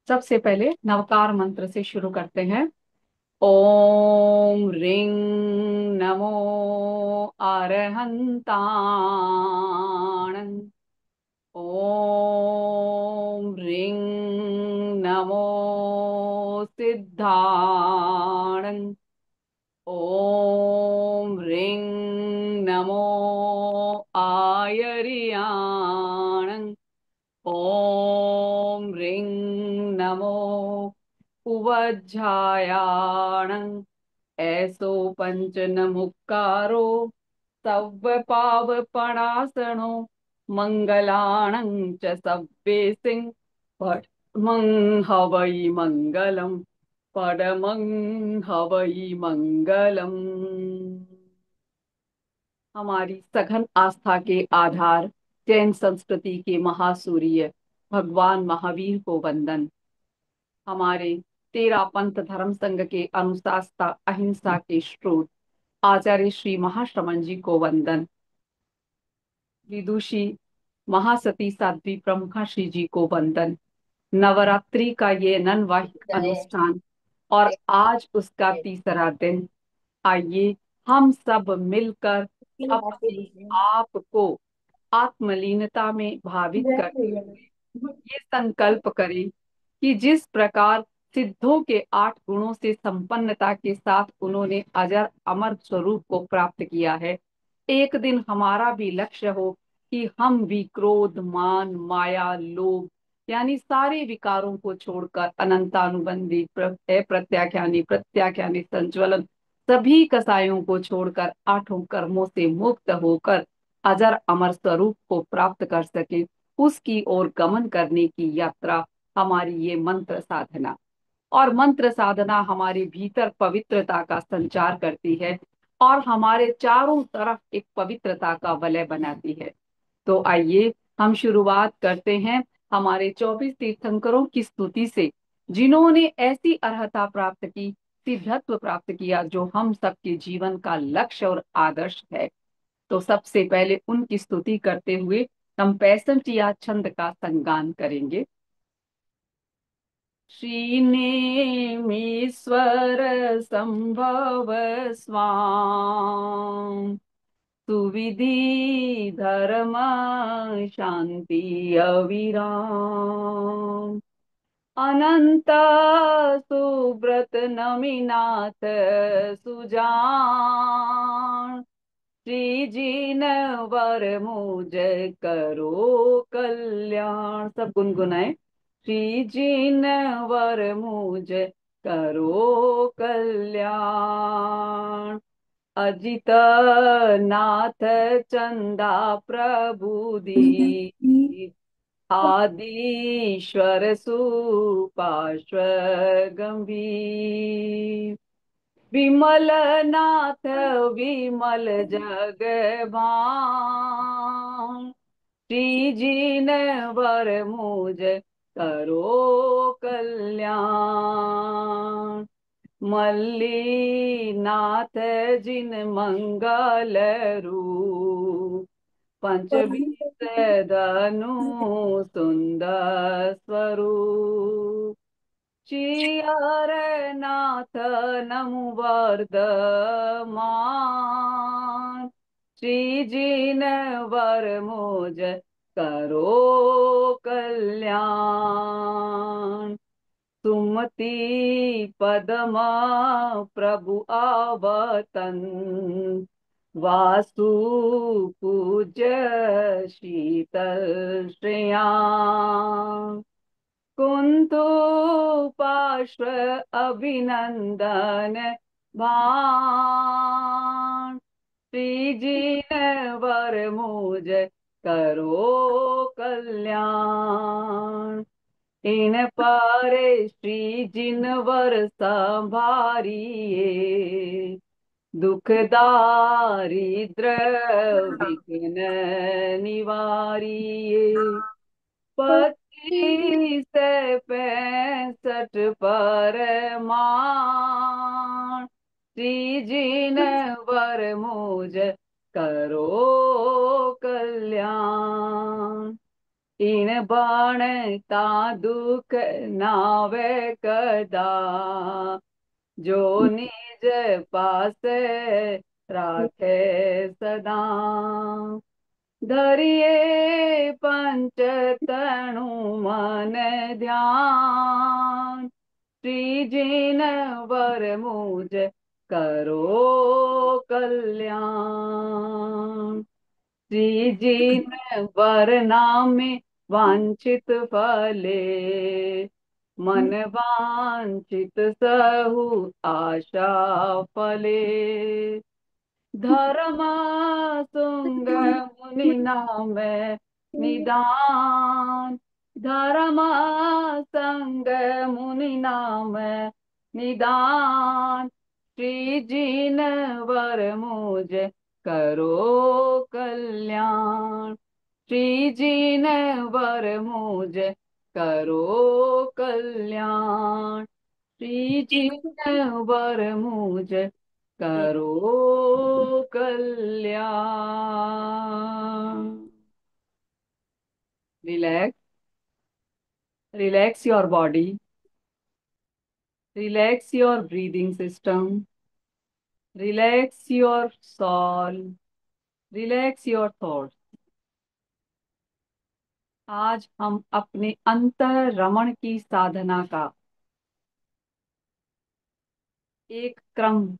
सबसे पहले नवकार मंत्र से शुरू करते हैं। ओम रिंग नमो अरहंताण। ओम रिंग नमो सिद्धाण। ओम रिंग नमो आयर्याण। ओम रिंग नमो उवज्झायाण। ऐसो पंचन मुक्कारो सव्य पावपणासनो मंगलाणं च सव्ये सिंह पडमं हवै मंगलम। पडमं हवै मंगलम। हमारी सघन आस्था के आधार जैन संस्कृति के महासूर्य भगवान महावीर को वंदन। हमारे तेरा पंथ धर्म संघ के अनुशासता अहिंसा के स्रोत आचार्य श्री महाश्रमण जी को वंदन। विदुषी महासती साध्वी प्रमुखा श्री जी को वंदन। नवरात्रि का ये ननवाहिक अनुष्ठान और आज उसका तीसरा दिन। आइए हम सब मिलकर अपने आप को आत्मलीनता में भावित करते हुए ये संकल्प करें कि जिस प्रकार सिद्धों के 8 गुणों से संपन्नता के साथ उन्होंने अजर अमर स्वरूप को प्राप्त किया है, एक दिन हमारा भी लक्ष्य हो कि हम भी क्रोध मान माया लोभ यानी सारे विकारों को छोड़कर अनंतानुबंधी प्रत्याख्यानी प्रत्याख्यानी संज्वलन सभी कसायों को छोड़कर 8 कर्मों से मुक्त होकर अजर अमर स्वरूप को प्राप्त कर सके। उसकी ओर गमन करने की यात्रा हमारी ये मंत्र साधना। और मंत्र साधना हमारे भीतर पवित्रता का संचार करती है और हमारे चारों तरफ एक पवित्रता का वलय बनाती है। तो आइए हम शुरुआत करते हैं हमारे 24 तीर्थंकरों की स्तुति से, जिन्होंने ऐसी अर्हता प्राप्त की, सिद्धत्व प्राप्त किया जो हम सबके जीवन का लक्ष्य और आदर्श है। तो सबसे पहले उनकी स्तुति करते हुए हम 65 छंद का संगान करेंगे। श्रीनेमीश्वर संभव स्वाम सुविधि धर्म शांति अविराम। अनंत सुब्रत नमिनाथ सुजान। श्री जीन वर मुझ करो कल्याण। सब गुनगुनाए। श्री जीन वर मुझ करो कल्याण। अजित नाथ चंदा प्रभु दी। आदिश्वर सुपार्श्व गंभीर। विमल नाथ विमल जगभान। श्री जीन वर मुझ करो कल्याण। मल्ली नाथ जिन मंगल रूप। पंचबीस धनु सुंदर स्वरूप। श्री नाथ नमो वर्धमान। श्री जीन वर मुझ करो कल्याण। सुमति पदमा प्रभु आवतन। वासु पूज्य शीतल श्रेयां। कुंतु पार्श्व अभिनंदन भान। श्री जीन वर मुझ करो कल्याण। इन पारे श्री जिन वर संभारिये। दुख दारिद्र विघ्न निवारिये। पति से 65 परमान, श्री जिन वर मुझ करो कल्याण। इन बनता दुख नावे कदा, जो निज पास राखे सदा। धरिए पंच तनु मन ध्यान, श्री जिन वर मुझ करो कल्याण। श्री जिन वर नामे वांछित फले, मन वांछित सहु आशा फले। धर्म तुंग मुनि नामे निदान, धर्म संग मुनि नामे निदान। श्री जिन वर मुझ करो कल्याण, श्री जिन वर मुझ करो कल्याण। श्री जिन वर मुझ करो कल्याण। Relax, relax your body, relax your breathing system, relax your soul, relax your thoughts. आज हम अपने अंतर्रमण की साधना का एक क्रम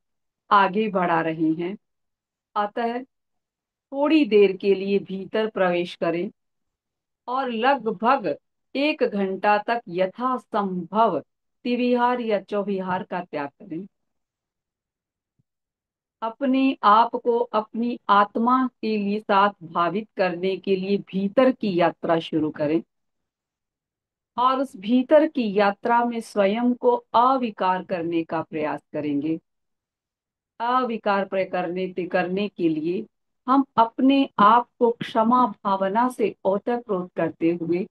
आगे बढ़ा रहे हैं। अतः थोड़ी देर के लिए भीतर प्रवेश करें और लगभग 1 घंटा तक यथासंभव त्रिविहार या चौविहार का त्याग करें। अपने आप को अपनी आत्मा के लिए साथ भावित करने के लिए भीतर की यात्रा शुरू करें और उस भीतर की यात्रा में स्वयं को अविकार करने का प्रयास करेंगे। अविकार करने के लिए हम अपने आप को क्षमा भावना से ओतप्रोत करते हुए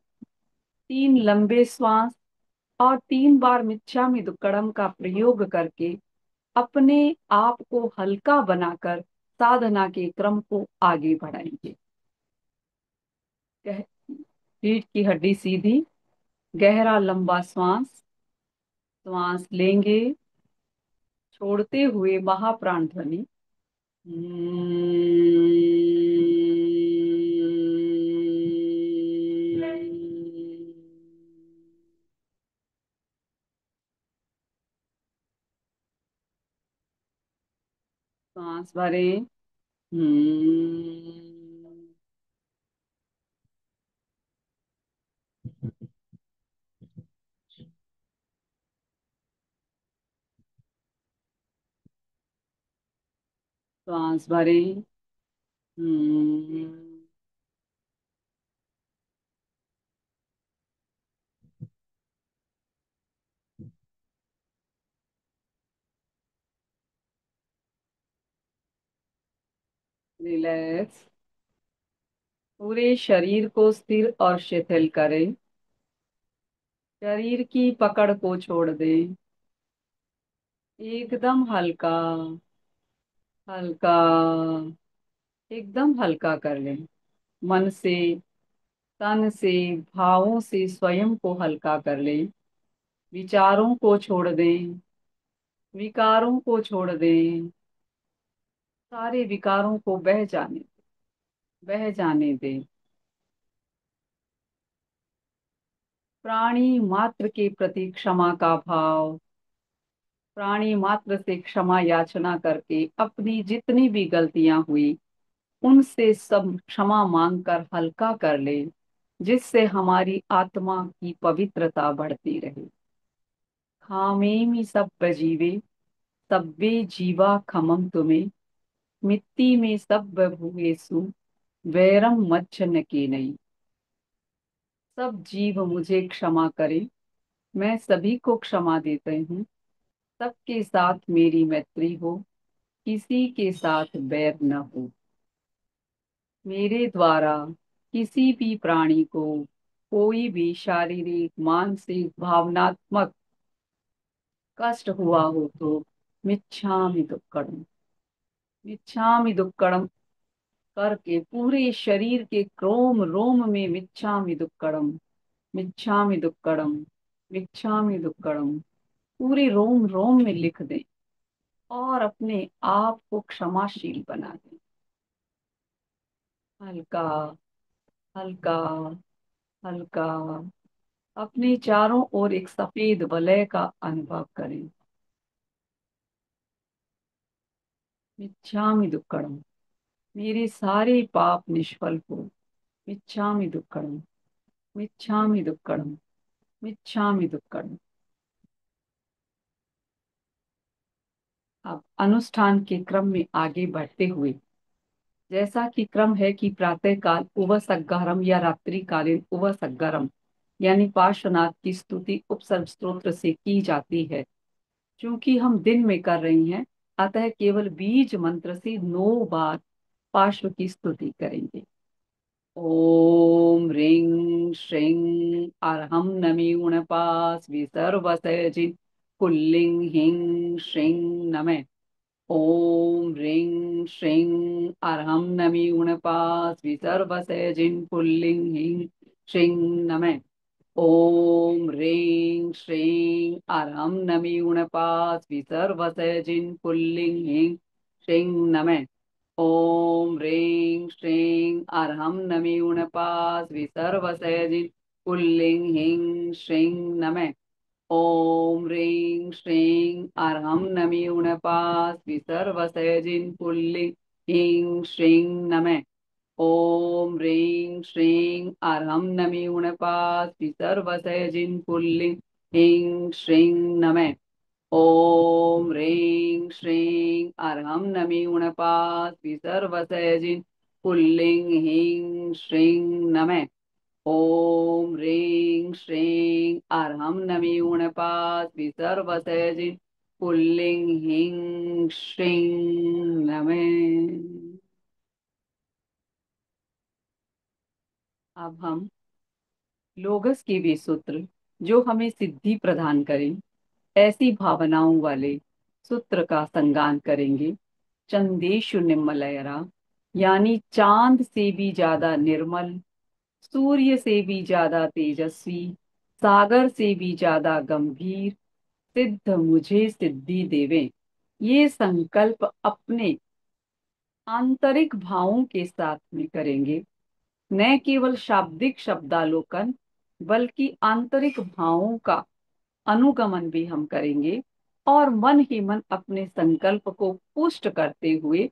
3 लंबे श्वास और 3 बार मिच्छामि दुक्कडम का प्रयोग करके अपने आप को हल्का बनाकर साधना के क्रम को आगे बढ़ाएंगे। पीठ की हड्डी सीधी, गहरा लंबा श्वास श्वास लेंगे, छोड़ते हुए महाप्राण ध्वनि। सांस भरें। सांस भरें। रिलैक्स। पूरे शरीर को स्थिर और शिथिल करें। शरीर की पकड़ को छोड़ दें। एकदम हल्का हल्का, एकदम हल्का कर लें। मन से, तन से, भावों से स्वयं को हल्का कर लें। विचारों को छोड़ दें, विकारों को छोड़ दें। सारे विकारों को बह जाने दें। प्राणी मात्र के प्रति क्षमा का भाव, प्राणी मात्र से क्षमा याचना करके अपनी जितनी भी गलतियां हुई उनसे सब क्षमा मांगकर हल्का कर ले, जिससे हमारी आत्मा की पवित्रता बढ़ती रहे। खामेमि सब्ब जीवे, सब्बे जीवा खमम तुमे, मिट्टी में सब्ब भूगेसु, वैरम मच्छ न कीनई। सब जीव मुझे क्षमा करें, मैं सभी को क्षमा देते हूँ। सबके साथ मेरी मैत्री हो, किसी के साथ बैर न हो। मेरे द्वारा किसी भी प्राणी को कोई भी शारीरिक मानसिक भावनात्मक कष्ट हुआ हो तो मिच्छामि दुक्कड़म, मिच्छामि दुक्कड़म करके पूरे शरीर के क्रोम रोम में मिच्छामि दुक्कड़म, मिच्छामि दुक्कड़म, मिच्छामि दुक्कड़म पूरे रोम रोम में लिख दें और अपने आप को क्षमाशील बना दें। हल्का हल्का हल्का अपने चारों ओर एक सफेद वलय का अनुभव करें। मिच्छामि दुक्कड़म, मेरे सारे पाप निष्फल हो। मिच्छामि दुक्कड़म, मिच्छामि दुक्कड़म, मिच्छामि दुक्कड़म। अब अनुष्ठान के क्रम में आगे बढ़ते हुए, जैसा कि क्रम है कि प्रातः काल उवसग्गारम या रात्रिकालीन उवसग्गारम यानी पार्श्वनाथ की स्तुति उपसर्ग स्तोत्र से की जाती है। क्योंकि हम दिन में कर रही हैं, अतः केवल बीज मंत्र से 9 बार पार्श्व की स्तुति करेंगे। ओम ह्रीं श्रीं अरहम नमि उणपास विसर्वसजिन पुल्लिंग हिं श्रीं नमः। ओम ह्रीं श्रीं अरहम नमि उणपास विसर्वसजिन पुल्लिंग हिं श्रीं नमः। ओम ह्रीं श्रीं अरहम नमि उणपास विसर्वसजिन पुल्लिंग हिं श्रीं नमः। ओम ह्रीं श्रीं अरहम नमि उणपास विसर्वसजिन पुल्लिंग हिं श्रीं नमः। ओम ह्रीं श्रीं अरहम नमि उणपास विसर्वसजिन पुल्लिंग हिं श्रीं नमः। ओम ह्रीं श्रीं अरहम नमि उणपास विसर्वसजिन पुल्लिंग हिं श्रीं नमः। ओम ह्रीं श्रीं अरहम नमि उणपास विसर्वसजिन पुल्लिंग हिं श्रीं नमः। ओम ह्रीं श्रीं अरहम नमि उणपास विसर्वसजिन पुल्लिंग हिं श्रीं नमः। अब हम लोगस के वे सूत्र जो हमें सिद्धि प्रदान करें, ऐसी भावनाओं वाले सूत्र का संगान करेंगे। चंदेशु निर्मलयरा यानी चांद से भी ज्यादा निर्मल, सूर्य से भी ज्यादा तेजस्वी, सागर से भी ज्यादा गंभीर, सिद्ध मुझे सिद्धि देवे। ये संकल्प अपने आंतरिक भावों के साथ में करेंगे। न केवल शाब्दिक शब्दालोकन बल्कि आंतरिक भावों का अनुगमन भी हम करेंगे और मन ही मन अपने संकल्प को पुष्ट करते हुए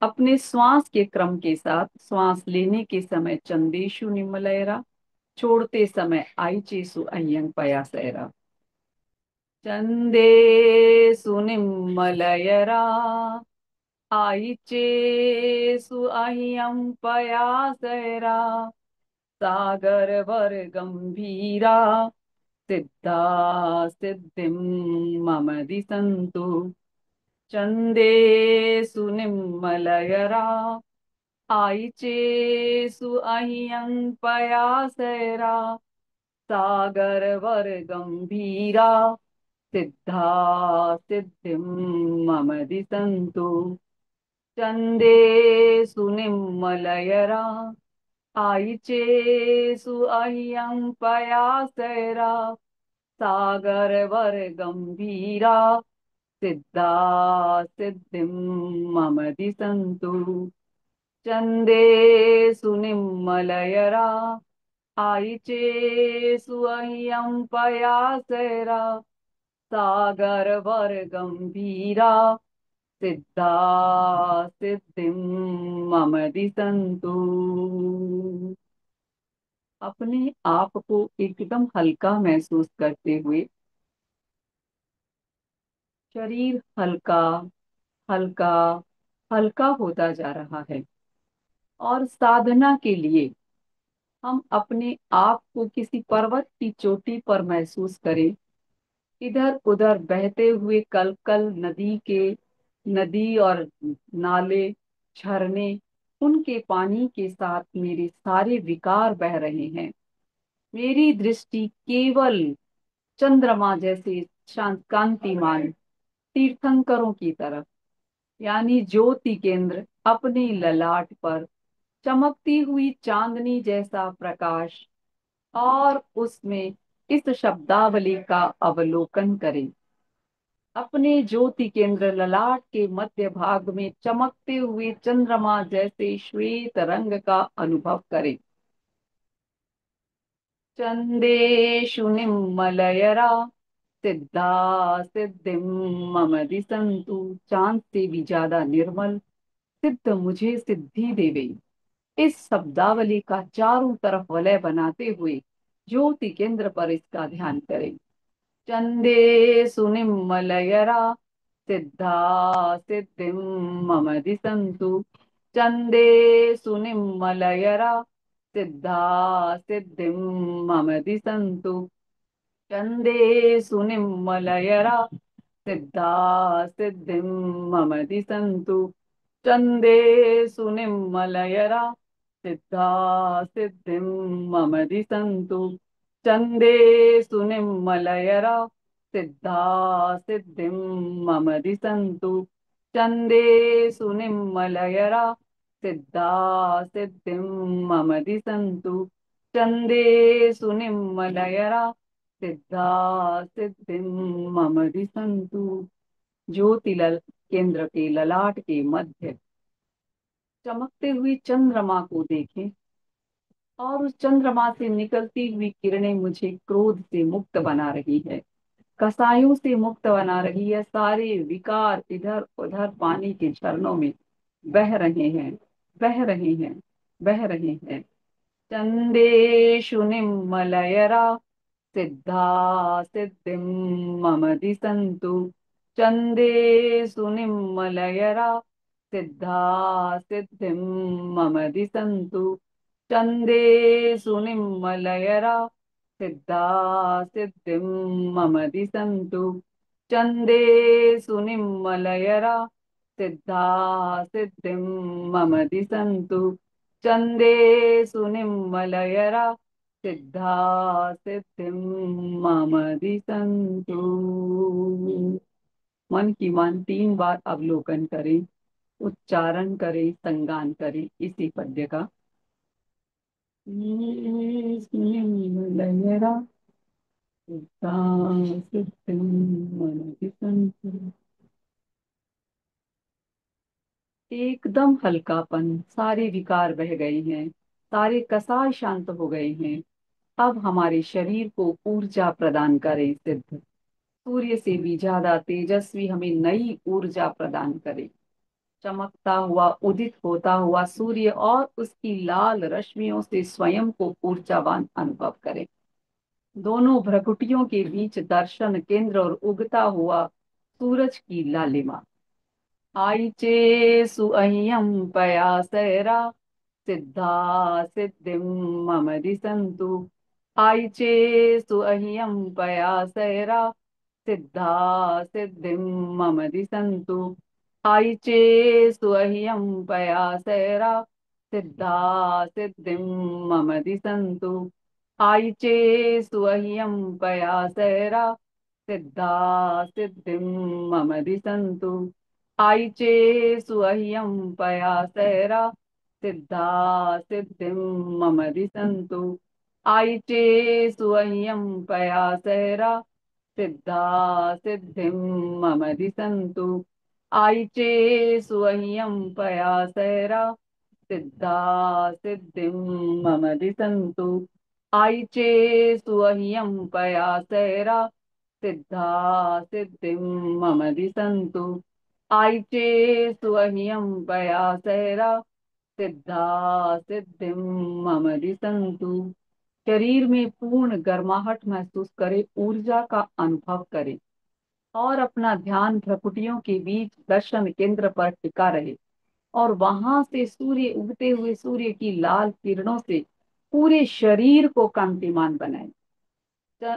अपने श्वास के क्रम के साथ श्वास लेने के समय चंदेशु निम्मलयरा, छोड़ते समय आइचेसु अय्यं पयासैरा। चंदेसु निम्मलयरा आइचेसु अय्यं पयासैरा, सागर वर गंभीरा सिद्धा सिद्धिं मम दिशन्तु। चंदेषु निम्मलयरा आइचेषु अह्यं पयासैरा, सागर वर गंभीरा सिद्धा सिद्धिं मम दिशन्तु। चंदेषु निम्मलयरा आइचेषु अह्यं पयासैरा, सागर वर गंभीरा सिद्धा सिद्धिं मम दिशन्तु। चंदेषु निम्मलयरा आइचेषु अह्यं पयासैरा, सागर वर गंभीरा सिद्धा सिद्धिं मम दिशन्तु। अपने आप को एकदम हल्का महसूस करते हुए शरीर हल्का हल्का हल्का होता जा रहा है और साधना के लिए हम अपने आप को किसी पर्वत की चोटी पर महसूस करें। इधर उधर बहते हुए कल कल नदी और नाले झरने, उनके पानी के साथ मेरे सारे विकार बह रहे हैं। मेरी दृष्टि केवल चंद्रमा जैसे शांत कांतिमान तीर्थंकरों की तरफ, यानी ज्योति केंद्र अपनी ललाट पर चमकती हुई चांदनी जैसा प्रकाश, और उसमें इस शब्दावली का अवलोकन करें। अपने ज्योति केंद्र ललाट के मध्य भाग में चमकते हुए चंद्रमा जैसे श्वेत रंग का अनुभव करें। चंदेषु निम्मलयरा सिद्धा सिद्धिं मम दिशन्तु। चांद से भी ज्यादा निर्मल सिद्ध मुझे सिद्धि देवे। इस शब्दावली का चारों तरफ वलय बनाते हुए ज्योति केंद्र पर इसका ध्यान करें। चंदे सुनिमलयरा सिद्धा सिद्धिं मम दिशन्तु। चंदे सुनिमलयरा सिद्धा सिद्धिं मम दिशन्तु। चंदे सुनिमलयरा सिद्धा सिद्धिं मम दिशन्तु। चंदे सुनिमलयरा सिद्धा सिद्धिं मम दिशन्तु। चंदे सुनिमलयरा सिद्धा सिद्धिं मम दिशन्तु। चंदे सुनिमलयरा सिद्धा सिद्धिं मम दिशन्तु। चंदे सुनिमलयरा सिद्धा सिद्धिं मम दिशन्तु। ज्योतिलल केंद्र के ललाट के मध्य चमकते हुए चंद्रमा को देखें, और उस चंद्रमा से निकलती हुई किरणें मुझे क्रोध से मुक्त बना रही है, कसायों से मुक्त बना रही है। सारे विकार इधर उधर पानी के झरनों में बह रहे हैं, बह रहे हैं, बह रहे हैं। चंदेषु निम्मलयरा सिद्धा सिद्धिं मम दिशन्तु। चंदेषु निम्मलयरा सिद्धा सिद्धिं मम दिशन्तु। चंदेषु निम्मलयरा सिद्धा सिद्धिं मम दिशन्तु। चंदेषु निम्मलयरा सिद्धा सिद्धिं मम दिशन्तु। चंदेषु निम्मलयरा सिद्धा सिद्धिं मम दिशन्तु। मन की मान 3 बार अवलोकन करें, उच्चारण करें, संगान करें इसी पद्य का। निम्मलयरा सिद्धा सिद्धिं मम दिशन्तु। एकदम हल्कापन, सारे विकार बह गए हैं, सारे कसाय शांत हो गए हैं। अब हमारे शरीर को ऊर्जा प्रदान करे सिद्ध, सूर्य से भी ज्यादा तेजस्वी हमें नई ऊर्जा प्रदान करे। चमकता हुआ उदित होता हुआ सूर्य और उसकी लाल रश्मियों से स्वयं को ऊर्जावान अनुभव करें। दोनों भ्रकुटियों के बीच दर्शन केंद्र और उगता हुआ सूरज की लालिमा। आइचे सुअह्यं पयासैरा सिद्धा सिद्धिं मम दिशन्तु। आइचे सुअह्यं पयासैरा सिद्धा सिद्धिं मम दिशन्तु। आइचे सुअह्यं पयासैरा सिद्धा सिद्धिं मम दिशन्तु। आइचे सुअह्यं पयासैरा सिद्धा सिद्धिं मम दिशन्तु। आइचे सुअह्यं पयासैरा सिद्धा सिद्धिं मम दिशन्तु। आइचे सुअह्यं पयासैरा सिद्धा सिद्धिं मम दिशन्तु। आइचे सुअह्यं पयासैरा सिद्धा सिद्धिं मम दिशन्तु। आइचे सुअह्यं पयासैरा सिद्धा सिद्धिं मम दिशन्तु। आइचे सुअह्यं पयासैरा सिद्धा सिद्धिं मम दिशन्तु। शरीर में पूर्ण गर्माहट महसूस करे, ऊर्जा का अनुभव करे, और अपना ध्यान भ्रकुटियों के बीच दर्शन केंद्र पर टिका रहे, और वहां से सूर्य उगते हुए सूर्य की लाल किरणों से पूरे शरीर को कांतिमान बनाए।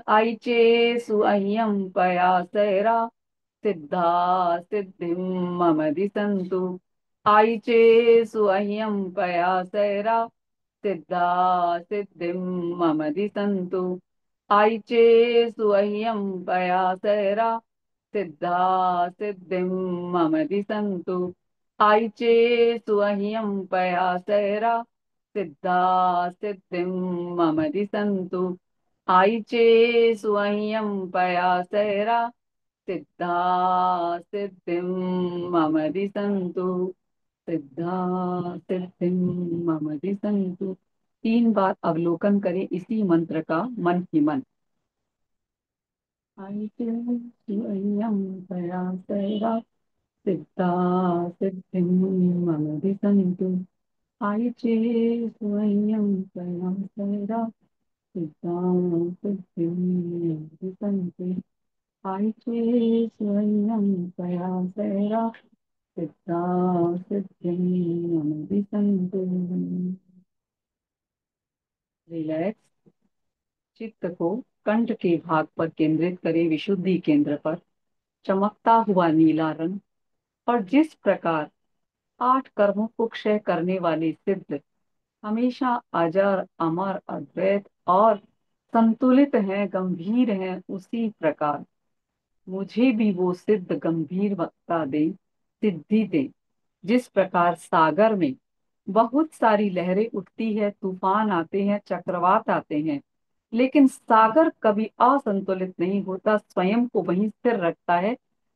आइचे सुअह्यं पयासैरा सिद्धा सिद्धिं मम दिशन्तु। आइचे सुअह्यं पयासैरा सिद्धा सिद्धिं मम दिशन्तु आइचे पया सिद्धा सिद्धिं मम दिशन्तु आइचे पया सिद्धा सिद्धिं मम दिशन्तु आइचे पया सिद्धा सिद्धिं मम दिशन्तु सिद्धा सिद्धिं मम दिशन्तु। 3 बार अवलोकन करें इसी मंत्र का मन ही मन। आइते स्वयं प्रयासैरा सिद्धा सिद्धिं मम दिशन्तु आइचे स्वयं प्रयासैरा सिद्धा सिद्धिं मम दिशन्तु आइचे स्वयं प्रयासैरा सिद्धा सिद्धिं मम दिशन्तु। रिलैक्स। चित्त को कंठ के भाग पर केंद्रित करें, विशुद्धि केंद्र पर। चमकता हुआ नीला रंग। और जिस प्रकार 8 कर्मों को क्षय करने वाले सिद्ध हमेशा अजर अमर अद्वैत और संतुलित हैं, गंभीर हैं, उसी प्रकार मुझे भी वो सिद्ध गंभीरता दे, सिद्धि दे। जिस प्रकार सागर में बहुत सारी लहरें उठती है, तूफान आते हैं, चक्रवात आते हैं, लेकिन सागर कभी असंतुलित नहीं होता, स्वयं को वहीं स्थिर रखता है।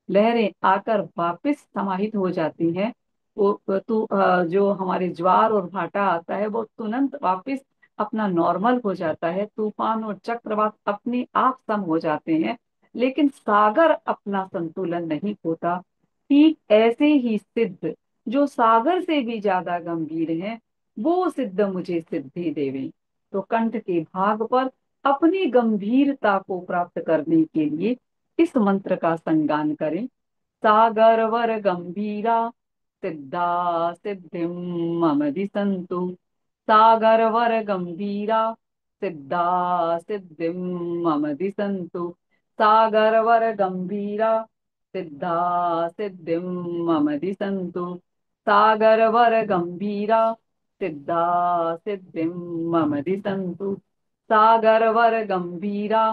लहरें आकर वापस समाहित हो जाती हैं। वो तो जो हमारे ज्वार और भाटा आता है वो तुरंत वापस अपना नॉर्मल हो जाता है। तूफान और चक्रवात अपने आप सम हो जाते हैं, लेकिन सागर अपना संतुलन नहीं होता। ठीक ऐसे ही सिद्ध जो सागर से भी ज्यादा गंभीर हैं, वो सिद्ध मुझे सिद्धि देवे। तो कंठ के भाग पर अपनी गंभीरता को प्राप्त करने के लिए इस मंत्र का संगान करें। सागर वर गंभीरा सिद्धा सिद्धिं मम दिशन्तु सागर वर गंभीरा सिद्धा सिद्धिं मम दिशन्तु सागर वर गंभीरा सिद्धा सिद्धिं मम दिशन्तु सागर वर गंभीरा सिद्धा सिद्धिं मम दिशन्तु सागर वर गंभीरा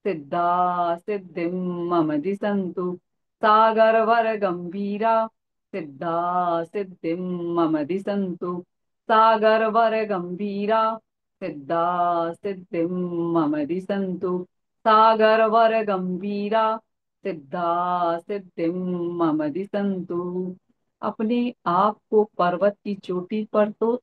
सिद्धा सिद्धिं मम दिशन्तु सागर वर गंभीरा सिद्धा सिद्धिं मम दिशन्तु सागर वर गंभीरा सिद्धा सिद्धिं मम दिशन्तु सागर वर गंभीरा सिद्धा सिद्धिं मम दिशन्तु। अपने आप को पर्वत की चोटी पर तो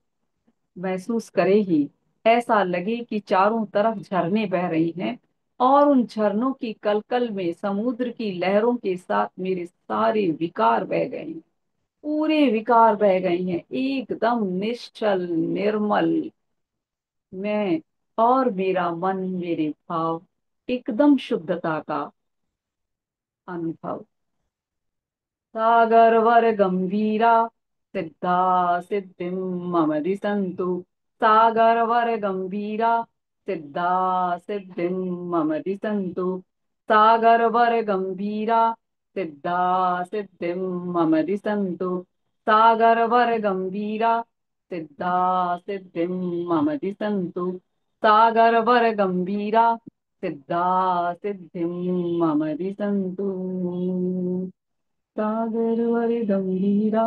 महसूस करे ही, ऐसा लगे कि चारों तरफ झरने बह रही हैं और उन झरनों की कलकल में समुद्र की लहरों के साथ मेरे सारे विकार बह गए हैं। पूरे विकार बह गए हैं, एकदम निश्चल निर्मल मैं और मेरा मन, मेरे भाव एकदम शुद्धता का अनुभव। सागर वर गंभीरा सिद्धा सिद्धिं मम दिशन्तु सागर वर गंभीरा सिद्धा सिद्धिं मम दिशन्तु सागर वर गंभीरा सिद्धा सिद्धिं मम दिशन्तु सागर वर गंभीरा सिद्धा सिद्धिं मम दिशन्तु सागर वर गंभीरा सिद्धा सिद्धिं मम दिशन्तु सागर वर गंभीरा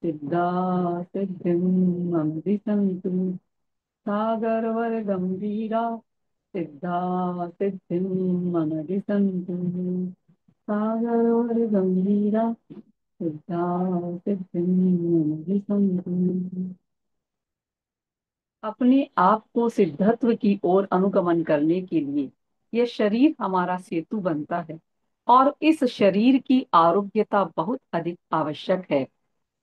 सिद्धा सिद्धिं मम दिशन्तु सागर वर गंभीरा सिद्धा सिद्धिं मम दिशन्तु सागर वर गंभीरा सिद्धा सिद्धिं मम दिशन्तु। अपने आप को सिद्धत्व की ओर अनुगमन करने के लिए यह शरीर हमारा सेतु बनता है, और इस शरीर की आरोग्यता बहुत अधिक आवश्यक है।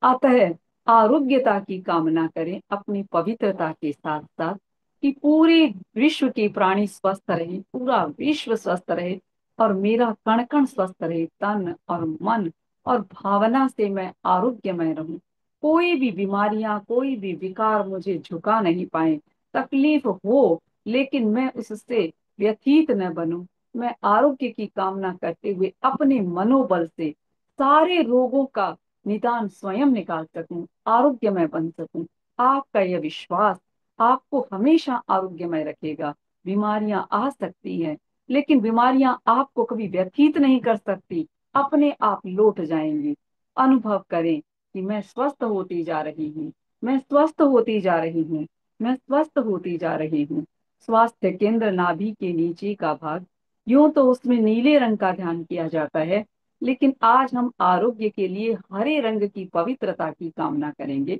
अतः आरोग्यता की कामना करें अपनी पवित्रता के साथ साथ, कि पूरे विश्व के प्राणी स्वस्थ रहे, पूरा विश्व स्वस्थ रहे और मेरा कण कण स्वस्थ रहे, तन और मन और भावना से मैं आरोग्यमय रहूं। कोई भी बीमारियां, कोई भी विकार मुझे झुका नहीं पाए। तकलीफ हो लेकिन मैं उससे व्यथित न बनूं। मैं आरोग्य की कामना करते हुए अपने मनोबल से सारे रोगों का निदान स्वयं निकाल सकूं, आरोग्यमय बन सकूं। आपका यह विश्वास आपको हमेशा आरोग्यमय रखेगा। बीमारियां आ सकती हैं, लेकिन बीमारियां आपको कभी व्यथित नहीं कर सकती, अपने आप लौट जाएंगी। अनुभव करें कि मैं स्वस्थ होती जा रही हूँ, मैं स्वस्थ होती जा रही हूँ, मैं स्वस्थ होती जा रही हूँ। स्वास्थ्य केंद्र नाभि के नीचे का भाग, यूं तो उसमें नीले रंग का ध्यान किया जाता है, लेकिन आज हम आरोग्य के लिए हरे रंग की पवित्रता की कामना करेंगे।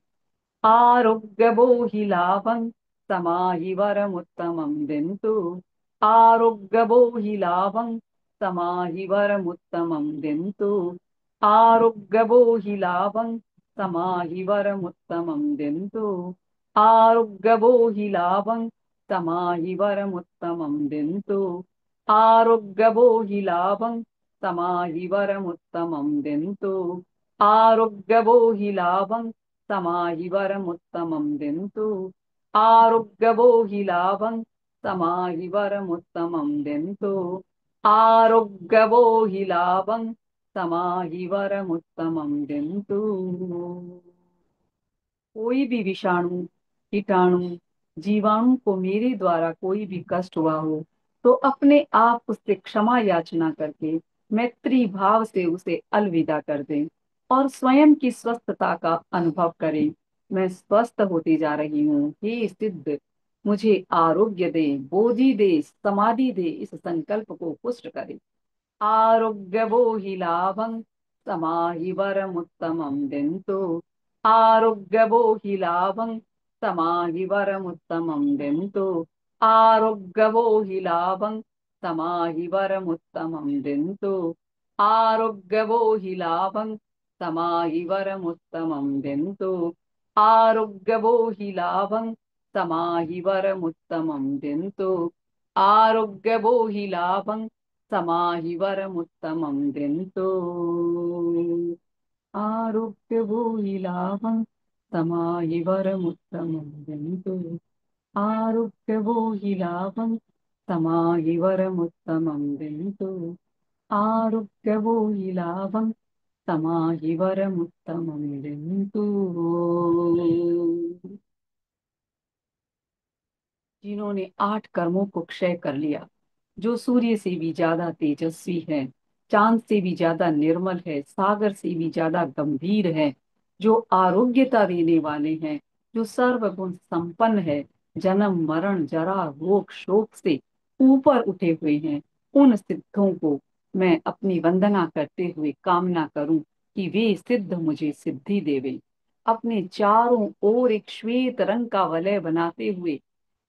आरोग्यबोहिलाभं समाहिवरमुत्तमं दिन्तु। आरोग्यबोहिलाभं समाहिवरमुत्तमं दिन्तु। आरोग्यबोहिलाभं समाहिवरमुत्तमं दिन्तु। आरोग्यबोहिलाभं समाहिवरमुत्तमं दिन्तु। आरोग्यबोहिलाभं समाहिवरमुत्तमं दिन्तु। आरोग्यबोहिलाभं समाहिवरमुत्तमं दिन्तु। आरोग्यबोहिलाभं समाहिवरमुत्तमं दिन्तु। आरोग्यबोहिलाभं समाहिवरमुत्तमं दिन्तु। कोई भी विषाणु, कीटाणु, जीवाणु को मेरे द्वारा कोई भी कष्ट हुआ हो, तो अपने आप उससे क्षमा याचना करके मैत्री भाव से उसे अलविदा कर दें और स्वयं की स्वस्थता का अनुभव करें। मैं स्वस्थ होती जा रही हूँ, हे सिद्ध मुझे आरोग्य दे, बोधि दे, समाधि दे, इस संकल्प को पुष्ट करें। आरोग्यबोहिलाभं समाहिवरमुत्तमं दिन्तु। आरोग्यबोहिलाभं समाहिवरमुत्तमं दिन्तु। आरोग्यबोहिलाभं समाहिवरमुत्तमं दिन्तु। आरोग्यबोहिलाभं समाहिवरमुत्तमं दिन्तु। आरोग्यबोहिलाभं समाहिवरमुत्तमं दिन्तु। आरोग्यबोहिलाभं समाहिवरमुत्तमं दिन्तु। आरोग्यबोहिलाभं समाहिवरमुत्तमं दिन्तु। आरोग्यबोहिलाभं समाहिवरमुत्तमं दिन्तु। आरोग्यबोहिलाभं समाहिवरमुत्तमं दिन्तु। जिन्होंने 8 कर्मों को क्षय कर लिया, जो सूर्य से भी ज्यादा तेजस्वी है, चांद से भी ज्यादा निर्मल है, सागर से भी ज्यादा गंभीर है, जो आरोग्यता देने वाले हैं, जो सर्वगुण संपन्न है, जन्म मरण जरा रोग शोक से ऊपर उठे हुए हैं, उन सिद्धों को मैं अपनी वंदना करते हुए कामना करूं कि वे सिद्ध मुझे सिद्धि देवे। अपने चारों ओर एक श्वेत रंग का वलय बनाते हुए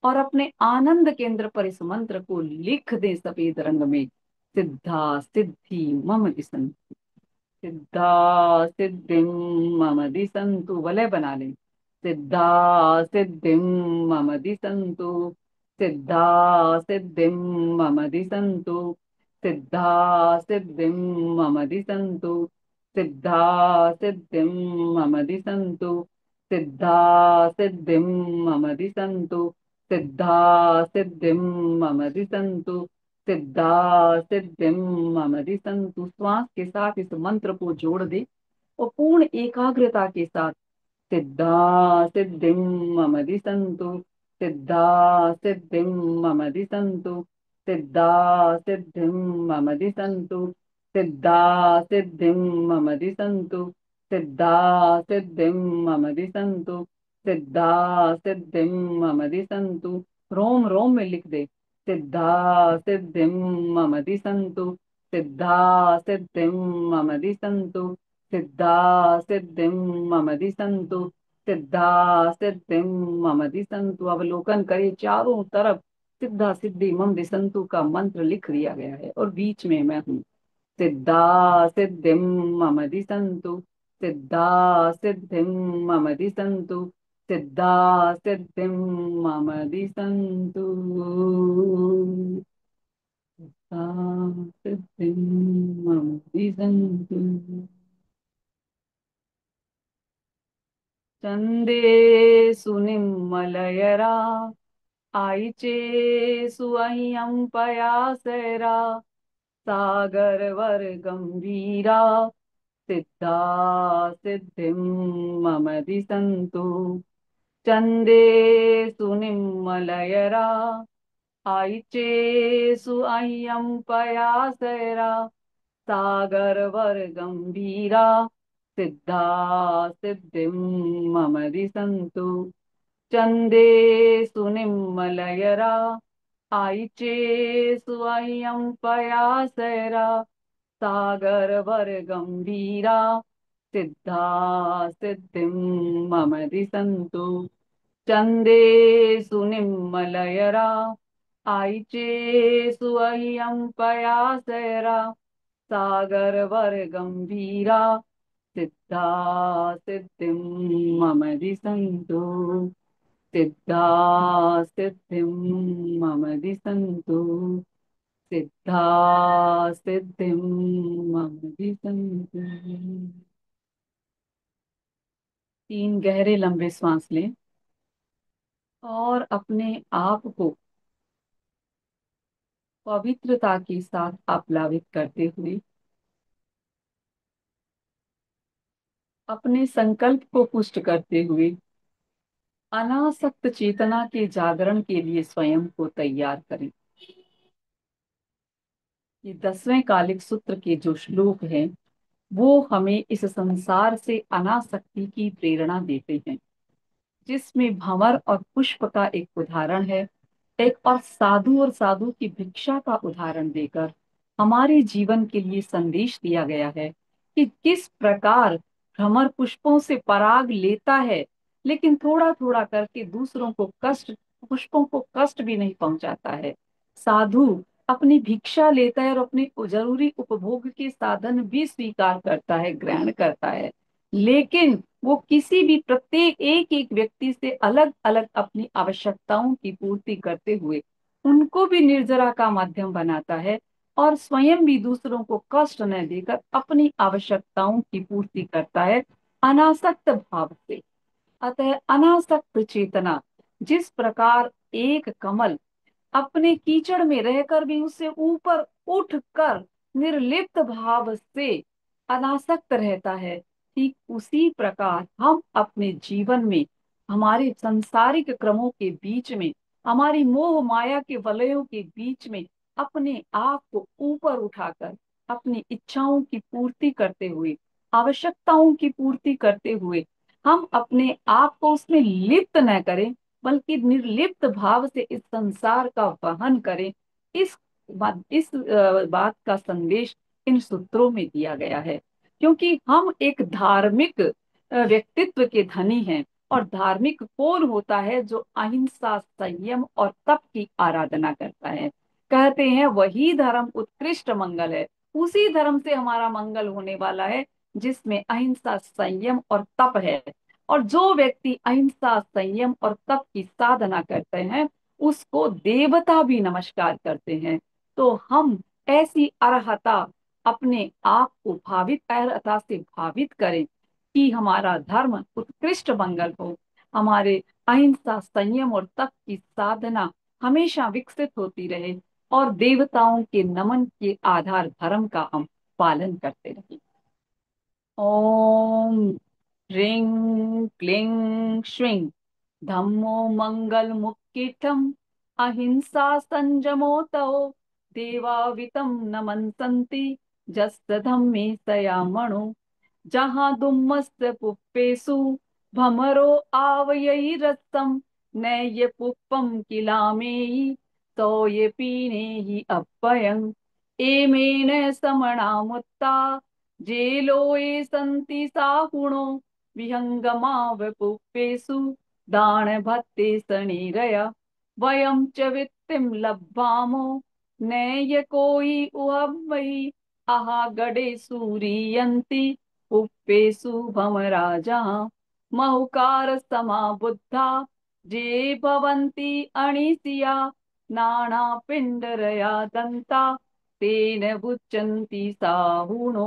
और अपने आनंद केंद्र पर इस मंत्र को लिख दें सफेद रंग में। सिद्धा सिद्धि मम दिसंतु। सिद्धा सिद्धिं मम दिसंतु, वलय बना लें। सिद्धा सिद्धिं मम दिसंतु। सिद्धा सिद्धिं मम दिसंतु। सिद्धा सिद्धिं मम दिसंतु। सिद्धा सिद्धिं मम दिसंतु। सिद्धा सिद्धिं मम दिसंतु। सिद्धा सिद्धिं मम दिसंतु। सिद्धा सिद्धिं मम दिसंतु। श्वास के साथ इस मंत्र को जोड़ दे और पूर्ण एकाग्रता के साथ सिद्धा सिद्धिं मम दिसंतु। सिद्धा सिद्धिं मम दिसंतु। सिद्धा सिद्धिं मम दिसंतु। सिद्धा सिद्धिं मम दिसंतु। सिद्धा सिद्धिं मम दिसंतु। सिद्धा सिद्धिं मम दिसंतु। रोम रोम में लिख दे। सिद्धा सिद्धिं मम दिसंतु। सिद्धा सिद्धिं मम दिसंतु। सिद्धा सिद्धिं मम दिसंतु। सिद्धा सिद्धिं मम दिसंतु। अवलोकन करे, चारों तरफ सिद्धा सिद्धि मम दिसंतु का मंत्र लिख दिया गया है और बीच में मैं हूँ। सिद्धा सिद्धिं मम दिसंतु। सिद्धा सिद्धिं मम दिसंतु। सिद्धा सिद्धिं मम दिसंतु। सिद्धा सिद्धिं मम दिसंतु। चंदेषु निम्मलयरा आयिचेषु अह्यंपयासैरा सागरवर गंभीरा सिद्धा सिद्धिं मम दिसंतु। चंदेषु निम्मलयरा आयिचेषु अह्यं पयासैरा सागरवर गंभीरा सिद्धा सिद्धिं मम दिशन्तु चंदेषु निम्मलयरा आयिचेषु अह्यं पयासैरा सागरवर गंभीरा सिद्धा सिद्धिं मम दिशन्तु चंदेषु निम्मलयरा आयिचेषु अह्यं पयासैरा सागरवर गंभीरा सिद्धा सिद्धिं मम दिशन्तु सिद्धा सिद्धिं मम दिशन्तु सिद्धा सिद्धिं मम दिशन्तु। 3 गहरे लंबे सांस लें और अपने आप को पवित्रता के साथ आप्लावित करते हुए अपने संकल्प को पुष्ट करते हुए अनासक्त चेतना के जागरण के लिए स्वयं को तैयार करें। ये 10वें कालिक सूत्र के जो श्लोक हैं वो हमें इस संसार से अनासक्ति की प्रेरणा देते हैं, जिसमें भंवर और पुष्प का एक उदाहरण है, एक और साधु की भिक्षा का उदाहरण देकर हमारे जीवन के लिए संदेश दिया गया है कि किस प्रकार भ्रमर पुष्पों से पराग लेता है, लेकिन थोड़ा थोड़ा करके दूसरों को कष्ट, पुष्पों को कष्ट भी नहीं पहुंचाता है। साधु अपनी भिक्षा लेता है और अपने जरूरी उपभोग के साधन भी स्वीकार करता है, ग्रहण करता है, लेकिन वो किसी भी प्रत्येक एक एक व्यक्ति से अलग अलग अपनी आवश्यकताओं की पूर्ति करते हुए उनको भी निर्जरा का माध्यम बनाता है और स्वयं भी दूसरों को कष्ट न देकर अपनी आवश्यकताओं की पूर्ति करता है अनासक्त भाव से। अतः अनासक्त चेतना, जिस प्रकार एक कमल अपने कीचड़ में रहकर भी उससे ऊपर उठकर निर्लिप्त भाव से अनासक्त रहता है, ठीक उसी प्रकार हम अपने जीवन में हमारे सांसारिक क्रमों के बीच में, हमारी मोह माया के वलयों के बीच में अपने आप को ऊपर उठाकर अपनी इच्छाओं की पूर्ति करते हुए, आवश्यकताओं की पूर्ति करते हुए हम अपने आप को उसमें लिप्त न करें, बल्कि निर्लिप्त भाव से इस संसार का वहन करें। इस बात का संदेश इन सूत्रों में दिया गया है, क्योंकि हम एक धार्मिक व्यक्तित्व के धनी हैं और धार्मिक कौन होता है जो अहिंसा, संयम और तप की आराधना करता है। कहते हैं वही धर्म उत्कृष्ट मंगल है, उसी धर्म से हमारा मंगल होने वाला है जिसमें अहिंसा, संयम और तप है। और जो व्यक्ति अहिंसा, संयम और तप की साधना करते हैं उसको देवता भी नमस्कार करते हैं। तो हम ऐसी अर्हता, अपने आप को भावित अर्हता से भावित करें कि हमारा धर्म उत्कृष्ट मंगल हो, हमारे अहिंसा, संयम और तप की साधना हमेशा विकसित होती रहे और देवताओं के नमन के आधार धर्म का हम पालन करते रहे। ओम ह्रीं क्लीं श्रीं धम्मो मंगल मुक्तिठम अहिंसा संयमो तयो देवावितं नमन्सन्ति जस्य धम्मे सयामणो जहाँ दुम्मस्य पुप्पेषु भमरो आवयैरत्तं नैय पुष्पं किलामेयि तोये पीनेहि अप्पयं एमेन समणामुत्ता जेलोये सन्ति साहुणो विहंगमावपुप्पेषु दानभत्ते शनिरय वयं च वित्तिं लब्धामो नैयकोयि उहवै आहा गडे सूरीयन्ति पुप्पेषु भमराजा महुकार समाबुद्धा जे भवन्ति अणिसिया नानापिण्डरया दन्ता तेन बुच्यन्ति साहुणो।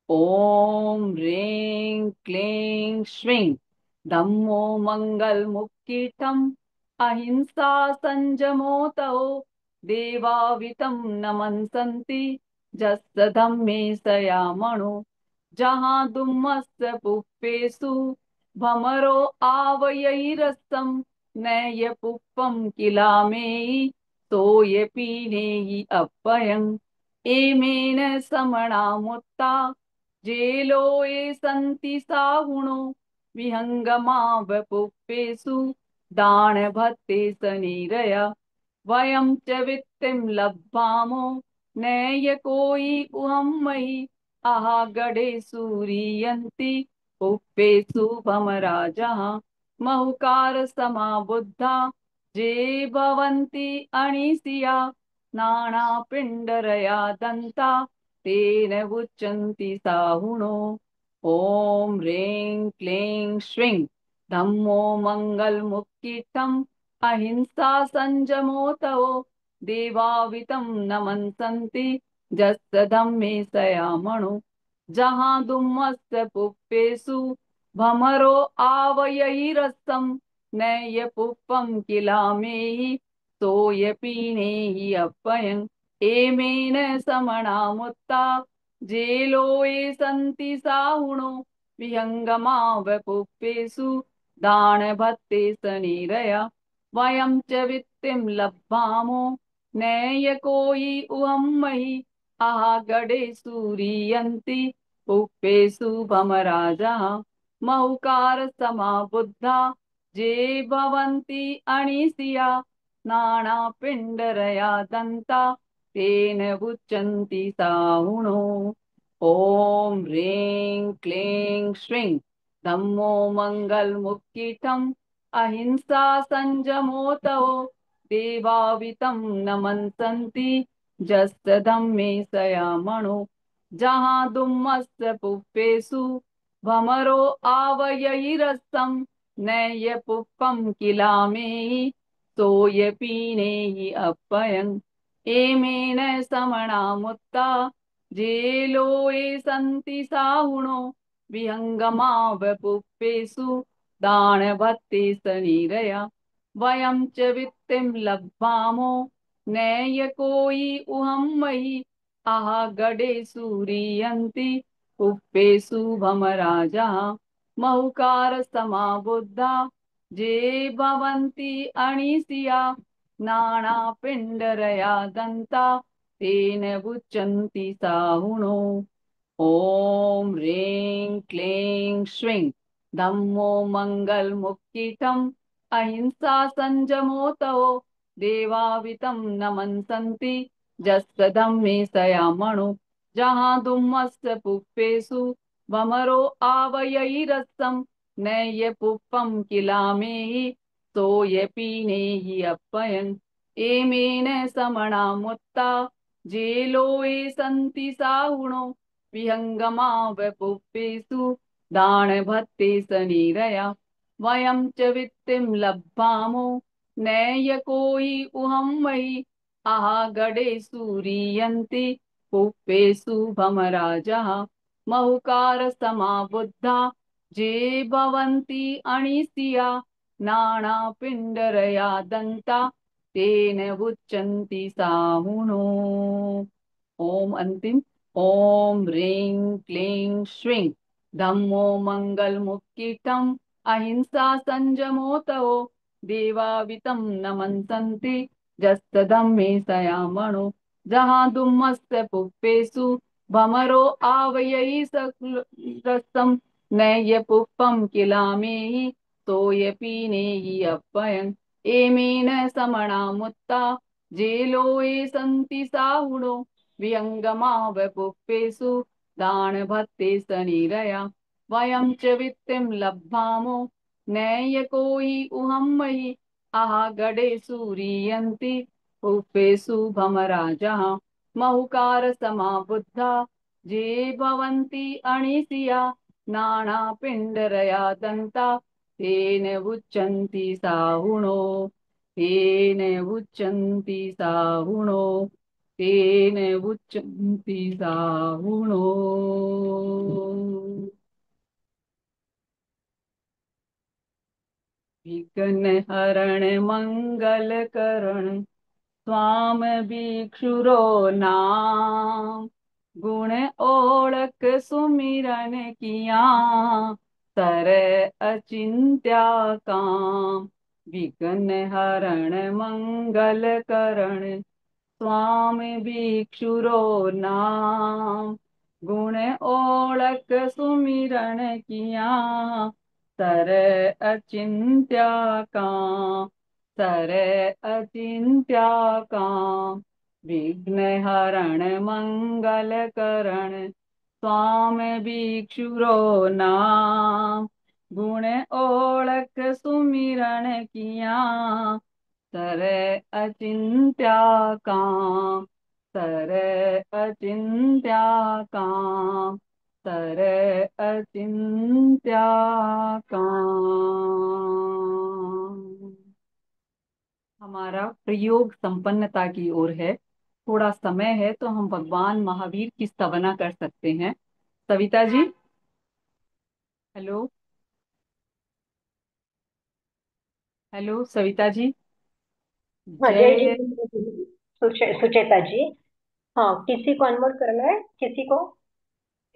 ओम ह्रीं क्लीं श्रीं धम्मो मंगल मुक्तिठम अहिंसा संयमो तयो देवावितं नमन्सन्ति जस्य धम्मे सयामणो जहाँ दुम्मस्य पुप्पेषु भमरो आवयैरसं नय पुप्पं किलामेयि तोय पीनेयि अप्पयम् एमेन समणा मुत्ता जेलोये सन्ति साहुणो विहंगमा वपुप्पेषु दानभत्ते सनीरया वयं च वित्तिं लब्धामो नैय कोयि उहं मयि आहागडे सूरीयन्ति पुप्पेषु भमराजः बहुकार समाबुद्धा जे भवन्ति अणिसिया नानापिण्डरया दन्ता तेन उच्यन्ति साहुणो ॐ ह्रीं क्लीं श्रीं धम्मो मङ्गलमुक्कीटम् अहिंसा संयमोऽतयो देवावितं नमन्सन्ति जस्य धम्मे सयामणो जहाँ दुम्मस्य पुप्पेषु भमरो आवयैरसं नैय पुप्पं किलामेहि तोय पीनेहि अप्पयम् एमेन समणा मुत्ता जेलोये सन्ति साहुणो विहंगमा वपुप्पेषु दानभत्ते सनीरया वयं च वित्तिं लब्धामो नैय कोयि उहं महि आहागडे सूरीयन्ति पुप्पेषु भमराजः बहुकार समाबुद्धा जे भवन्ति अणिसिया नानापिण्डरया दन्ता तेन उच्यन्ति साहुणो ॐ ह्रीं क्लीं श्रीं धम्मो मङ्गलमुक्कीटम् अहिंसा संयमोऽतयो देवावितं नमन्सन्ति जस्य धम्मे सयामणो जहाँ दुम्मस्य पुप्पेषु भमरो आवयैरसं नैय पुप्पं किलामेहि तोय पीनेहि अप्पयम् एमेन समणा मुत्ता जेलोये सन्ति साहुणो विहंगमा वपुप्पेषु दानभत्ते सनीरया वयं च वित्तिं लब्धामो नैय कोयि उहं महि आहागडे सूरीयन्ति पुप्पेषु भमराजः बहुकार समाबुद्धा जे भवन्ति अणिसिया नानापिण्डरया दन्ता तेन उच्यन्ति साहुणो ॐ ह्रीं क्लीं श्रीं धम्मो मङ्गलमुक्कीटम् अहिंसा संयमोऽतयो देवावितं नमन्सन्ति जस्य धम्मे सयामणो जहाँ दुम्मस्य पुप्पेषु भमरो आवयैरसं नैय पुप्पं किलामेहि तोय पीनेहि अप्पयम् एमेन समणा मुत्ता जेलोये सन्ति साहुणो विहंगमा वपुप्पेषु दानभत्ते सनीरया वयं च वित्तिं लब्धामो नैय कोयि उहं महि आहागडे सूरीयन्ति पुप्पेषु भमराजः बहुकार समाबुद्धा जे भवन्ति अणिसिया नानापिण्डरया दन्ता तेन उच्यन्ति साहुणो ओम अंतिम ओम ह्रीं क्लीं श्रीं धम्मो मङ्गलमुक्कीटम् अहिंसा संयमोऽतयो देवावितं नमन्सन्ति जस्य धम्मे सयामणो जहाँ दुम्मस्य पुप्पेषु भमरो आवयै रसं नैय पुप्पं किलामेहि तोय पीनेहि अप्पयम् एमेन समणा मुत्ता जेलोये सन्ति साहुणो विहंगमा वपुप्पेषु दानभत्ते सनीरया वयं च वित्तिं लब्धामो नैय कोयि उहं महि आहागडे सूरीयन्ति पुप्पेषु भमराजः बहुकार समाबुद्धा जे भवन्ति अणिसिया नानापिण्डरया दन्ता तेन उच्यन्ति साहुणो तेन उच्यन्ति साहुणो तेन उच्यन्ति साहुणो विघ्न हरण मंगल करण स्वाम भिक्षुरो नाम गुण ओळख सुमिरन किया तर अचिंत्या काम, विघ्न हरण मंगल करण, स्वामी भिक्षुरो नाम। गुण ओळख सुमिरन किया, तर अचिंत्या काम, तर अचिंत्या काम, विघ्न हरण मंगल करण, स्वामी भिक्षुरो नाम। गुण ओळख सुमिरन किया, तर अचिंत्या काम, तर अचिंत्या काम, तर अचिंत्या काम। हमारा प्रयोग संपन्नता की ओर है। थोड़ा समय है तो हम भगवान महावीर की स्तवना कर सकते हैं। सविता जी। हेलो। हेलो सविता जी। हाँ, जय जय। जी। सुचेता जी। हाँ, किसी को अनम्यूट करना है, किसी को?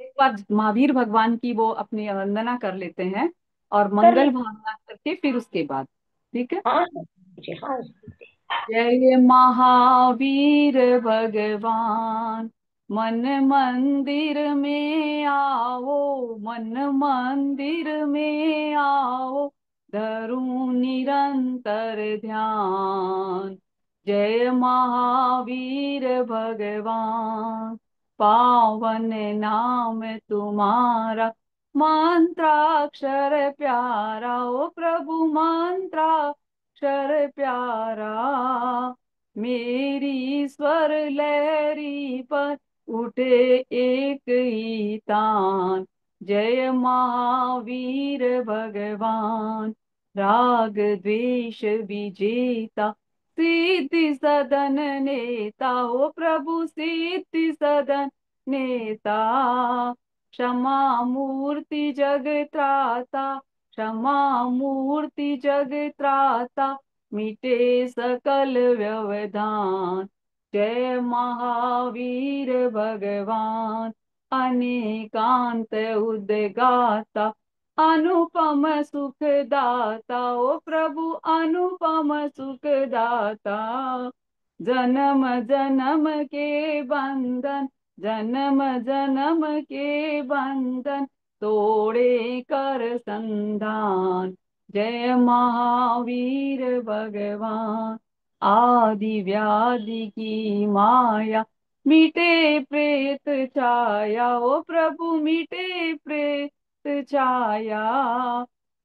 एक बार महावीर भगवान की वो अपनी वंदना कर लेते हैं और कर मंगल ले। भावना करके फिर उसके बाद। ठीक है। हाँ हाँ जी, हाँ जी। जय महावीर भगवान, मन मंदिर में आओ, मन मंदिर में आओ, धरूं निरंतर ध्यान। जय महावीर भगवान, पावन नाम तुम्हारा, मंत्राक्षर प्यारा, ओ प्रभु मंत्राक्षर प्यारा। मेरी स्वर लहरी पर उठे एक ही तान। जय महावीर भगवान, राग द्वेष विजेता, सिद्धि सदन नेता, ओ प्रभु सिद्धि सदन नेता। क्षमा मूर्ति जग त्राता, क्षमा मूर्ति जग त्राता, मिटे सकल व्यवधान। जय महावीर भगवान, अनेकांत उद्गाता, अनुपम सुख दाता, ओ प्रभु अनुपम सुख दाता। जन्म जन्म के बंधन, जन्म जन्म के बंधन, तोड़े कर संधान। जय महावीर भगवान, आदि व्याधि की माया, मिटे प्रेत छाया, ओ प्रभु मिटे प्रेत छाया।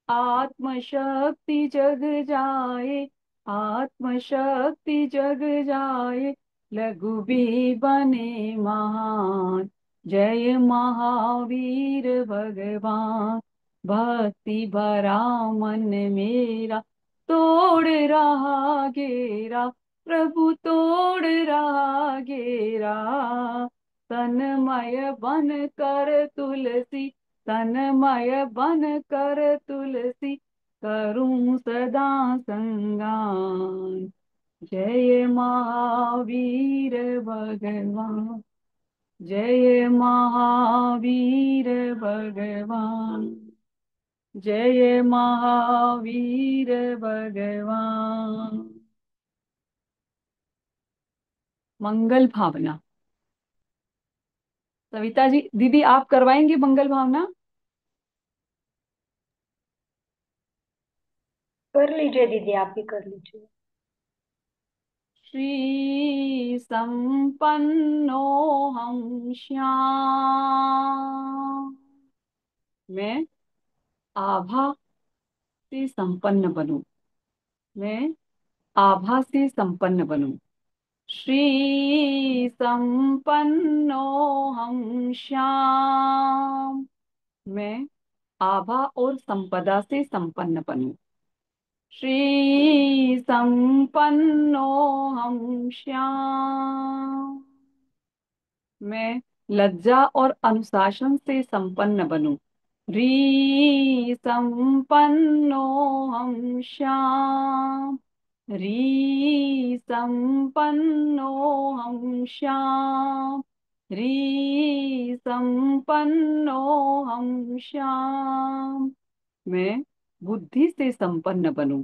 आत्मशक्ति जग जाए, आत्मशक्ति जग जाए, लघु भी बने महान। जय महावीर भगवान, भक्ति भरा मन मेरा, तोड़ रहा घेरा, प्रभु तोड़ रहा घेरा। तन्मय बन कर तुलसी, तन्मय बन कर तुलसी, करूं सदा संगान। जय महावीर भगवान, जय महावीर भगवान, जय महावीर भगवान। मंगल भावना। सविता जी दीदी आप करवाएंगे मंगल भावना। कर लीजिए दीदी, आप भी कर लीजिए। श्री संपन्नो हम श्याम, मैं आभा से संपन्न बनूं, मैं आभा से संपन्न बनूं। श्री संपन्नो हम श्याम, मैं आभा और संपदा से संपन्न बनूं। श्री संपन्नो हम श्याम, मैं लज्जा और अनुशासन से संपन्न बनूं। री संपन्नो हम श्याम, री संपन्नो हम श्याम, री संपन्नो हम श्याम। मैं बुद्धि से संपन्न बनूं।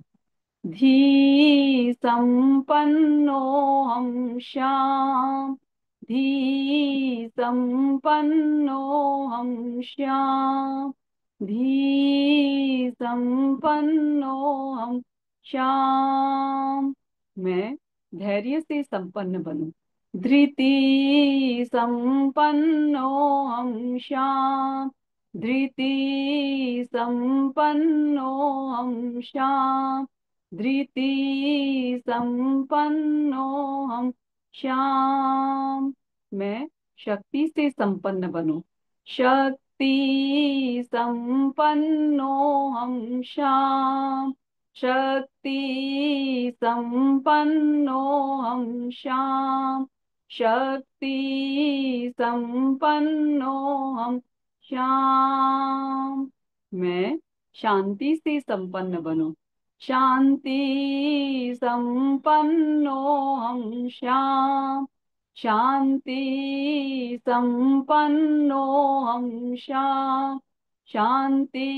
धी संपन्नो हम श्याम। धी संपन्नो हम श्याम। धी संपन्नो हम श्याम। मैं धैर्य से संपन्न बनूं। धृति संपन्नो हम श्याम। धृति संपन्नो हम श्याम। धृति संपन्नो हम श्याम। मैं शक्ति से संपन्न बनूं। शक्ति संपन्नो हम श्याम। शक्ति संपन्नो हम श्याम। शक्ति संपन्नो हम श्याम। मैं शांति से संपन्न बनूं। शांति संपन्नो हम श्याम। शांति संपन्नो हम श्याम। शांति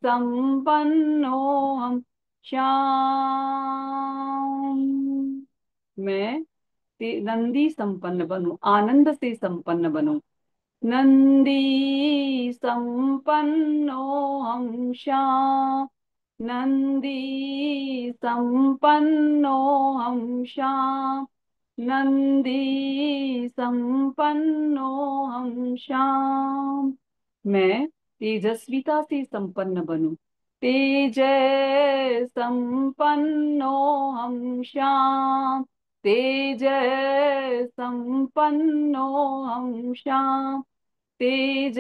संपन्नो हम श्याम। मैं नंदी संपन्न बनूं। आनंद से संपन्न बनूं। नंदी संपन्नो हम श्याम। नंदी संपन्नो हम श्याम। नंदी संपन्नो हम श्याम। मैं तेजस्विता से संपन्न बनूं। तेज संपन्नो हम श्याम। तेज संपन्नो हम श्याम। तेज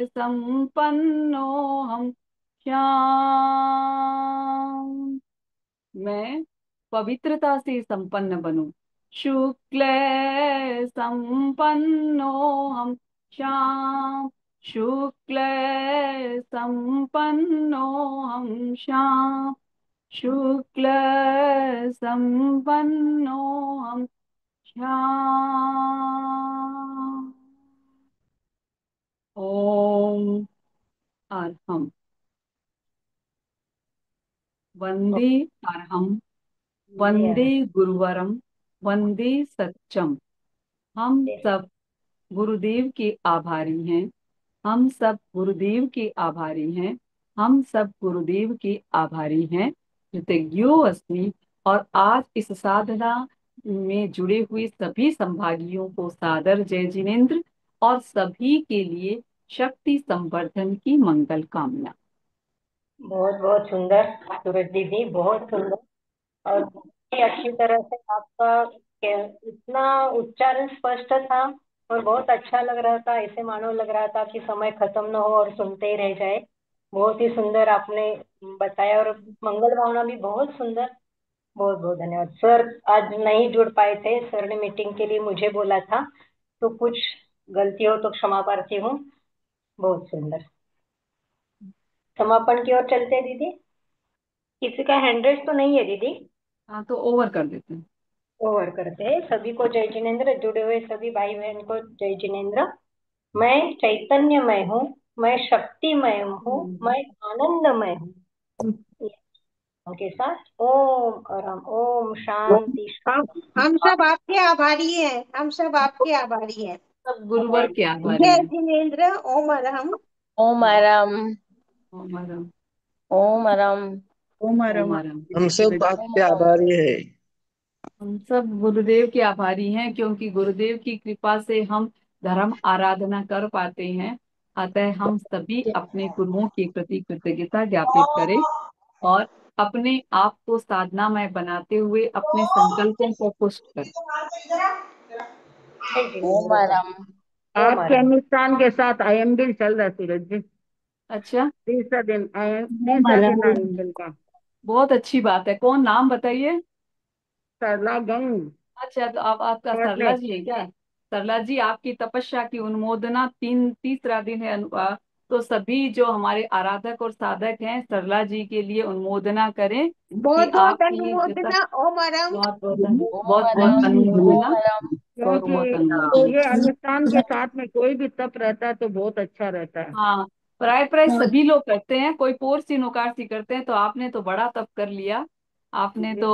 संपन्नो हम श्याम। मैं पवित्रता से संपन्न बनूं। शुक्ल संपन्नो हम श्याम। शुक्ल संपन्नो हम श्याम। शुक्ल संपन्नो हम श्याम। ओम अर्हम। वंदे अर्हम। वंदे वंदे गुरुवरम। वंदे सच्चम। हम सब गुरुदेव के आभारी हैं। हम सब गुरुदेव के आभारी हैं। हम सब गुरुदेव के आभारी हैं। कृतज्ञो अस्मि। और आज इस साधना में जुड़े हुए सभी संभागियों को सादर जय जिनेन्द्र और सभी के लिए शक्ति संवर्धन की मंगल कामना। बहुत बहुत सुंदर सूरज दीदी, बहुत सुंदर। और बहुत ही अच्छी तरह से आपका इतना उच्चारण स्पष्ट था और बहुत अच्छा लग रहा था। ऐसे मानो लग रहा था कि समय खत्म न हो और सुनते ही रह जाए। बहुत ही सुंदर आपने बताया और मंगल भावना भी बहुत सुंदर। बहुत बहुत धन्यवाद सर। आज नहीं जुड़ पाए थे, सर ने मीटिंग के लिए मुझे बोला था, तो कुछ गलती हो तो क्षमा प्रार्थी हूँ। बहुत सुंदर। समापन की ओर चलते हैं दीदी। किसी का हैंड रेस तो नहीं है दीदी? हाँ, तो ओवर कर देते हैं। ओवर करते हैं। सभी को जय जिनेन्द्र, जुड़े हुए सभी भाई बहन को जय जिनेन्द्र। मैं चैतन्यमय हूँ, मैं शक्तिमय हूँ, मैं आनंदमय हूँ। के साथ ओम और हम ओम शांति हम हम सब आपके आभारी हैं। हम सब आपके आभारी हैं। सब गुरुवर के आभारी जय हैं। जिनेन्द्र। ओम अरहम। ओम आराम। ओम आराम। ओम आराम। ओम ओम अरहम। आराम। हम सब ओम आपके आराम। आभारी है। हम सब गुरुदेव के आभारी हैं, क्योंकि गुरुदेव की कृपा से हम धर्म आराधना कर पाते हैं। अतः हम सभी अपने गुरुओं के प्रति कृतज्ञता ज्ञापित करें और अपने आप को साधनामय बनाते हुए अपने संकल्पों को पुष्ट करें। जय ओम जिनेन्द्र सर। आराम। ओम आपके आराम। अनुष्ठान के साथ आयम्बिल चल रहा है सूरज जी। अच्छा, ओम तीसरा दिन आराम। आयम्बिल का। बहुत अच्छी बात है। कौन, नाम बताइए। सरला गंग अच्छा, तो आप, आपका सरला शॉर्टलेस। जी है क्या? सरला जी, आपकी तपस्या की अनुमोदना, तीसरा दिन है। तो सभी जो हमारे आराधक और साधक हैं, सरला जी के लिए अनुमोदना करें कि बहुत बहुत आपकी जैसा अनुमोदना। ओम अरहम। बहुत बहुत ओम बहुत बहुत आराम। ओम अनुमोदना। आराम। बहुत क्योंकि बहुत अनुमोदना। ये अनुष्ठान के साथ में कोई भी तप रहता है तो बहुत अच्छा रहता है। हाँ, प्राय प्राय सभी लोग करते हैं, कोई पोरसी नोकारसी करते हैं, तो आपने तो बड़ा तप कर लिया। आपने तो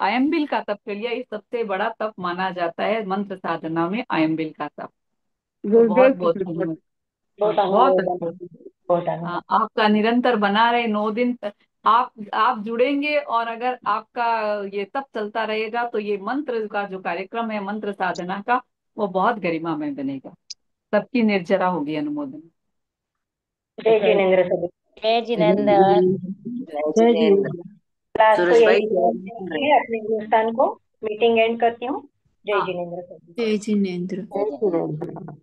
आयम्बिल का तप कर लिया। ये सबसे बड़ा तप माना जाता है मंत्र साधना में, आयम्बिल का तप। तो बहुत गुरुदेव बहुत की कृपा। धन्यवाद। बहुत हाँ, बहुत अनुमोदन। अच्छे। बहुत हाँ, अनुमोदन। आपका निरंतर बना रहे 9 दिन तक। आप जुड़ेंगे, और अगर आपका ये तप चलता रहेगा तो ये मंत्र का जो कार्यक्रम है मंत्र साधना का, वो बहुत गरिमामय बनेगा। सबकी निर्जरा होगी अनुमोदन। जय जिनेन्द्र सभी। जय जय जिनेन्द्र। जय जिनेन्द्र। क्लास को सुरेश यही भाई जय समाप्त करते जिनेन्द्र। हैं, अपने हिंदुस्तान को मीटिंग एंड करती हूँ। जय हाँ। जिनेन्द्र सभी। जय जिनेन्द्र। जय जिनेन्द्र।